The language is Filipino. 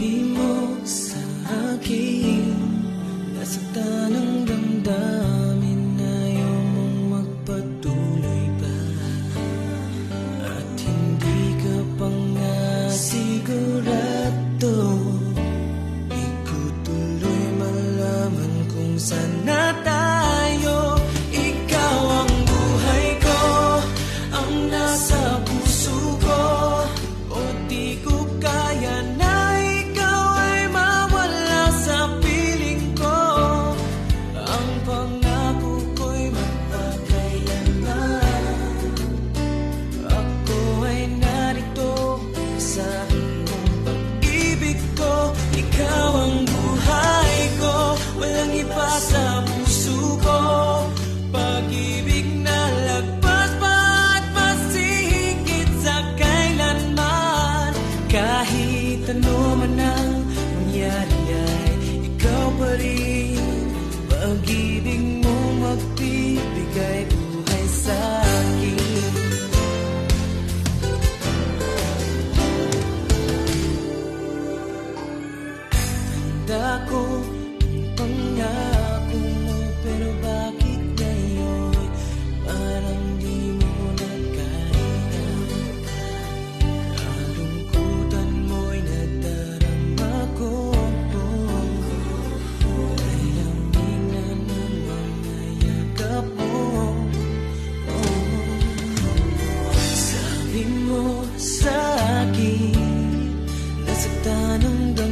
Sabi mo sa akin, nasaktan ang damdamin, ayaw mong magpatuloy pa. At hindi ka pa nga sigurado, di ko tuloy malaman kung saan na tayo. Ikaw ang buhay ko, ang nasa puso ko, o di ko kaya na ikaw ay mawala sa piling ko. Ang pangako ko'y magpakailanman, ako ay narito sa mong pag-ibig ko. Ikaw ang buhay ko, walang iba sa puso ko. Pag-ibig na lagpas pa at mas higit sa kailanman. Kahit ano man ang mangyari ay ikaw pa rin. Pag-ibig mo magbibigay buhay sa akin. Handa ko ang pangako mo, pero bakit ngayon parang di mo na kaya? Kalungkutan mo'y nadarama ko, layamig na naman nayakap mo. Sabi mo sa akin, nasaktan ang damdamin,